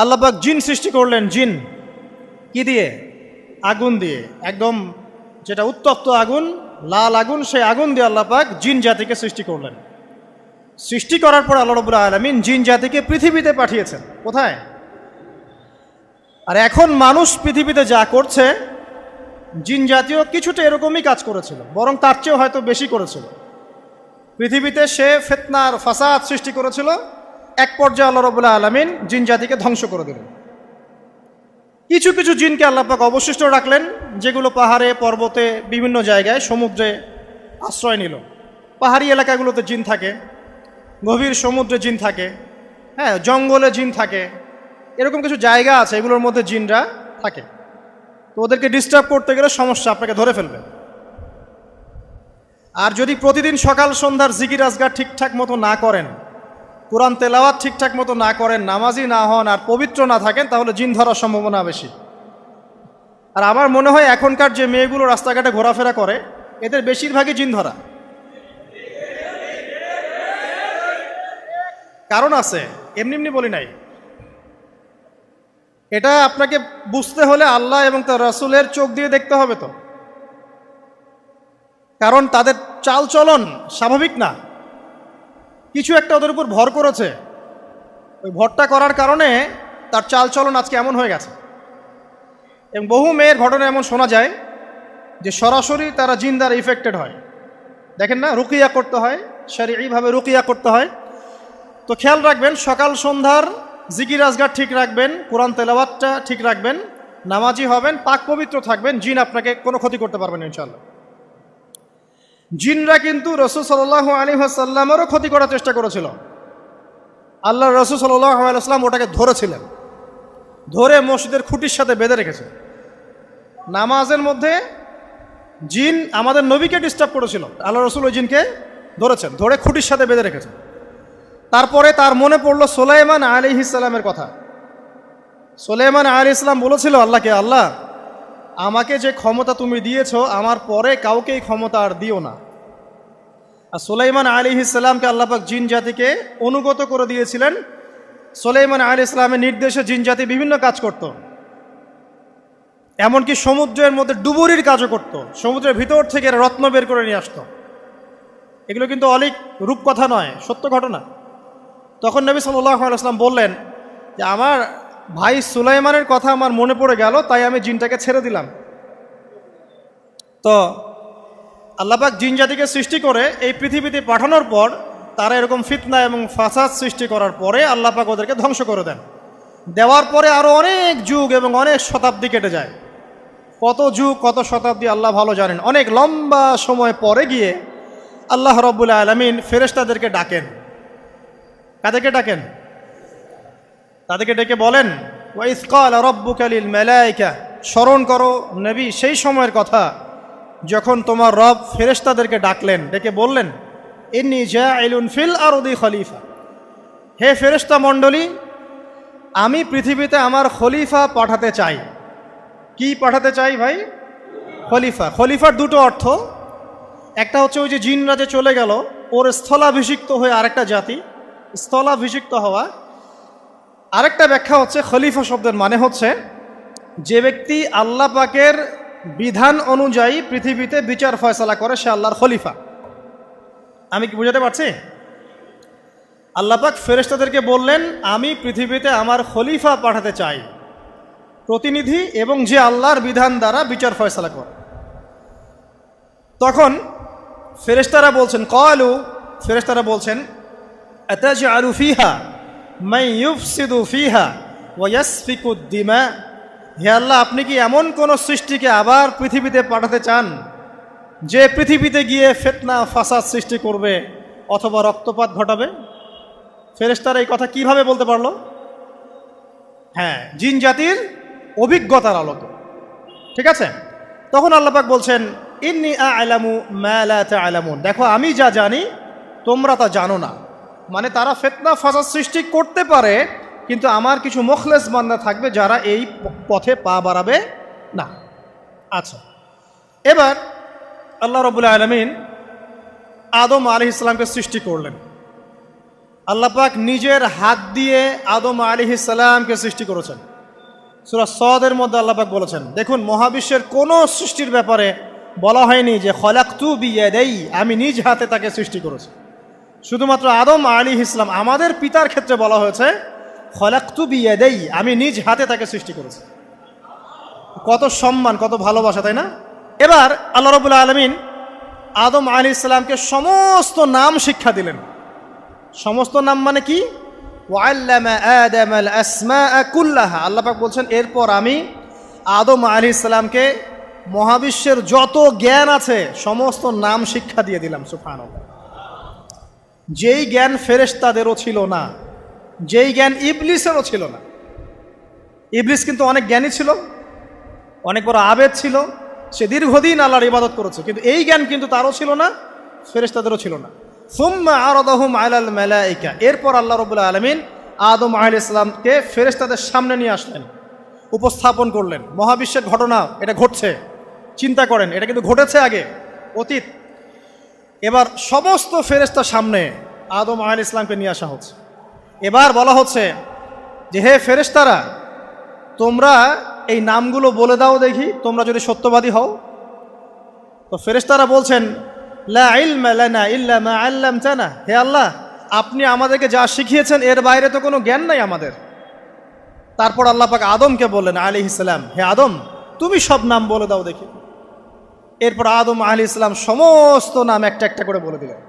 আল্লাহ পাক জিন সৃষ্টি করলেন। জিন কি দিয়ে? আগুন দিয়ে, একদম যেটা উত্তপ্ত আগুন, লাল আগুন, সেই আগুন দিয়ে আল্লাহ পাক জিন জাতিকে সৃষ্টি করলেন। সৃষ্টি করার পর আল্লাহ রাব্বুল আলামিন জিন জাতিকে পৃথিবীতে পাঠিয়েছেন। কোথায়? আর এখন মানুষ পৃথিবীতে যা করছে, জিন জাতীয় কিছুটা এরকমই কাজ করেছিল, বরং তার চেয়েও হয়তো বেশি করেছিল। পৃথিবীতে সে ফিতনার ফাসাদ সৃষ্টি করেছিল। এক পর্যায়ে আল্লাহ রাব্বুল আলামিন জিন জাতিকে ধ্বংস করে দিলেন। কিছু কিছু জিনকে আল্লাহ পাক অবশিষ্ট রাখলেন, যেগুলো পাহাড়ে, পর্বতে, বিভিন্ন জায়গায়, সমুদ্রে আশ্রয় নিল। পাহাড়ি এলাকাগুলোতে জিন থাকে, গভীর সমুদ্রে জিন থাকে, হ্যাঁ, জঙ্গলে জিন থাকে। এরকম কিছু জায়গা আছে, এগুলোর মধ্যে জিনরা থাকে। তো ওদেরকে ডিস্টার্ব করতে গেলে সমস্যা, আপনাকে ধরে ফেলবে। আর যদি প্রতিদিন সকাল সন্ধ্যার জিকির আজগার ঠিকঠাক মতো না করেন, কোরআন তেলাওয়াত ঠিকঠাক মতো না করেন, নামাজি না হন, আর পবিত্র না থাকেন, তাহলে জিন ধরার সম্ভাবনা বেশি। আর আমার মনে হয় এখনকার যে মেয়েগুলো রাস্তাঘাটে ঘোরাফেরা করে, এদের বেশিরভাগই জিন ধরা। কারণ আছে, এমনি এমনি বলি নাই। এটা আপনাকে বুঝতে হলে আল্লাহ এবং তার রাসূলের চোখ দিয়ে দেখতে হবে। তো কারণ তাদের চাল চলন স্বাভাবিক না, কিছু একটা ওদের উপর ভর করেছে। ওই ভরটা করার কারণে তার চাল চলন আজকে এমন হয়ে গেছে। এবং বহু মেয়ের ঘটনা এমন শোনা যায় যে সরাসরি তারা জিন দ্বারা ইফেক্টেড হয়। দেখেন না, রুকিয়া করতে হয়, শরীয়ীভাবে রুকিয়া করতে হয়। তো খেয়াল রাখবেন, সকাল সন্ধ্যার জিকির আজগার ঠিক রাখবেন, কোরআন তেলাওয়াতটা ঠিক রাখবেন, নামাজি হবেন, পাক পবিত্র থাকবেন, জিন আপনাকে কোনো ক্ষতি করতে পারবেন ইনশাআল্লাহ। জিনরা কিন্তু রাসূল সাল্লাল্লাহু আলাইহি ওয়াসাল্লামেরও ক্ষতি করার চেষ্টা করেছিল। আল্লাহ রাসূল সাল্লাল্লাহু আলাইহি ওয়াসাল্লাম ওটাকে ধরেছিলেন, ধরে মসজিদের খুঁটির সাথে বেঁধে রেখেছে। নামাজের মধ্যে জিন আমাদের নবীকে ডিস্টার্ব করেছিল, আল্লাহ রাসূল ওই জিনকে ধরেছেন, ধরে খুঁটির সাথে বেঁধে রেখেছেন। তারপরে তার মনে পড়ল সুলাইমান আলাইহিস সালামের কথা। সুলাইমান আলাইহিস সালাম বলেছিল আল্লাহকে, আল্লাহ, আমাকে যে ক্ষমতা তুমি দিয়েছ, আমার পরে কাউকে এই ক্ষমতা আর দিও না। আর সুলাইমান আলাইহিস সালামকে আল্লাহ পাক জিন জাতিকে অনুগত করে দিয়েছিলেন। সুলাইমান আলাইহিস সালামের নির্দেশে জিন জাতি বিভিন্ন কাজ করত, এমনকি সমুদ্রের মধ্যে ডুবুরির কাজও করত, সমুদ্রের ভিতর থেকে রত্ন বের করে নিয়ে আসতো। এগুলো কিন্তু অলিক রূপকথা নয়, সত্য ঘটনা। তখন নবী সাল্লাল্লাহু আলাইহি ওয়াসাল্লাম বললেন যে আমার ভাই সুলাইমানের কথা আমার মনে পড়ে গেল, তাই আমি জিনটাকে ছেড়ে দিলাম। তো আল্লাহ পাক জিন জাতিকে সৃষ্টি করে এই পৃথিবীতে পাঠানোর পর তারা এরকম ফিতনা এবং ফাসাদ সৃষ্টি করার পরে আল্লাহ পাক ওদেরকে ধ্বংস করে দেন। দেওয়ার পরে আরও অনেক যুগ এবং অনেক শতাব্দী কেটে যায়। কত যুগ, কত শতাব্দী আল্লাহ ভালো জানেন। অনেক লম্বা সময় পরে গিয়ে আল্লাহ রাব্বুল আলামিন ফেরেশতাদেরকে ডাকেন। কাদেরকে ডাকেন? তাদেরকে ডেকে বলেন, ওয়াইজ ক্বালা রাব্বুকা লিল মালায়েকা, স্মরণ করো নবী সেই সময়ের কথা যখন তোমার রব ফেরেশতাদেরকে ডাকলেন, ডেকে বললেন, ইন্নী জাইলুন ফিল আরদি খলিফা, হে ফেরেশতা মণ্ডলী, আমি পৃথিবীতে আমার খলিফা পাঠাতে চাই। কি পাঠাতে চাই ভাই? খলিফা। খলিফার দুটো অর্থ, একটা হচ্ছে ওই যে জিনরা যে চলে গেল, ওর স্থলাভিষিক্ত হয়ে আরেকটা জাতি, স্থলাভিষিক্ত হওয়া। আরেকটা ব্যাখ্যা হচ্ছে খলিফা শব্দের মানে হচ্ছে যে ব্যক্তি আল্লাহ পাকের বিধান অনুযায়ী পৃথিবীতে বিচার ফয়সালা করে, সে আল্লাহর খলিফা। আমি কি বুঝাতে পারছি? আল্লাহ পাক ফেরেশতাদেরকে বললেন, আমি পৃথিবীতে আমার খলিফা পাঠাতে চাই, প্রতিনিধি, এবং যে আল্লাহর বিধান দ্বারা বিচার ফয়সালা করে। তখন ফেরেশতারা বলছেন, ক্বালু, ফেরেশতারা বলছেন, আতাজআলু ফিহা মান ইউফসিদু ফিহা ওয়া ইয়াসফিকু দিমা, হে আল্লাহ, আপনি কি এমন কোন সৃষ্টিকে আবার পৃথিবীতে পাঠাতে চান যে পৃথিবীতে গিয়ে ফিতনা ফাসাদ সৃষ্টি করবে অথবা রক্তপাত ঘটাবে? ফেরেশতারা এই কথা কিভাবে বলতে পারলো? হ্যাঁ, জিন জাতির অভিজ্ঞতার আলোকে। ঠিক আছে? তখন আল্লাহ পাক বলছেন, ইন্নী আ'লামু মা লা তা'লামুন, দেখো আমি যা জানি তোমরা তা জানো না। মানে তারা ফিতনা ফাসাদ সৃষ্টি করতে পারে, কিন্তু আমার কিছু মুখলেস বান্দা থাকবে যারা এই পথে পা বাড়াবে না। আচ্ছা, এবার আল্লাহ রাব্বুল আলামিন আদম আলাইহিস সালামকে সৃষ্টি করলেন। আল্লাহ পাক নিজের হাত দিয়ে আদম আলাইহিস সালামকে সৃষ্টি করেছেন। সূরা সদের মধ্যে আল্লাহ পাক বলেছেন, দেখুন মহাবিশ্বের কোনো সৃষ্টির ব্যাপারে বলা হয়নি যে খলাকতু বিয়াদাই, আমি নিজ হাতে তাকে সৃষ্টি করেছি। শুধুমাত্র আদম আলাইহিস সালাম, আমাদের পিতার ক্ষেত্রে বলা হয়েছে খলাকতু বিয়াদাই, আমি নিজ হাতে তাকে সৃষ্টি করেছি। কত সম্মান, কত ভালোবাসা, তাই না? এবার আল্লাহ রাব্বুল আলামিন আদম আলাইহিস সালামকে সমস্ত নাম শিক্ষা দিলেন। সমস্ত নাম মানে কি? ওয়াল্লামা আদামাল আসমাআ কুল্লাহা, আল্লাহ পাক বলছেন এরপর আমি আদম আলাইহিস সালামকে মহাবিশ্বের যত জ্ঞান আছে সমস্ত নাম শিক্ষা দিয়ে দিলাম। সুবহানাল্লাহ। যেই জ্ঞান ফেরেশতাদেরও ছিল না, যেই জ্ঞান ইবলিসেরও ছিল না। ইবলিস কিন্তু অনেক জ্ঞানী ছিল, অনেক বড় আবেদ ছিল, সে দীর্ঘদিন আল্লাহর ইবাদত করেছে, কিন্তু এই জ্ঞান কিন্তু তারও ছিল না, ফেরেশতাদেরও ছিল না। সুম্মা আরাদাহুম আলাল মালাইকা, এরপর আল্লাহ রাব্বুল আলামিন আদম আলাইহিস সালামকে ফেরেশতাদের সামনে নিয়ে আসলেন, উপস্থাপন করলেন। মহাবিশ্বের ঘটনা, এটা ঘটছে, চিন্তা করেন, এটা কিন্তু ঘটেছে আগে, অতীত। এবার সমস্ত ফেরেশতার সামনে আদম আলাইহিস সালামকে নিয়ে আসা হচ্ছে। এবার বলা হচ্ছে যে হে ফেরেশতারা, তোমরা এই নামগুলো বলে দাও দেখি, তোমরা যদি সত্যবাদী হও। তো ফেরেশতারা বলছেন লা ইলমা লানা ইল্লা মা আল্লামতানা, হে আল্লাহ আপনি আমাদেরকে যা শিখিয়েছেন এর বাইরে তো কোনো জ্ঞান নাই আমাদের। তারপর আল্লাহ পাক আদমকে বললেন আলাইহিস সালাম, হে আদম তুমি সব নাম বলে দাও দেখি। এরপর আদম আলাইহিস সালাম সমস্ত নাম একটা একটা করে বলে দিলেন।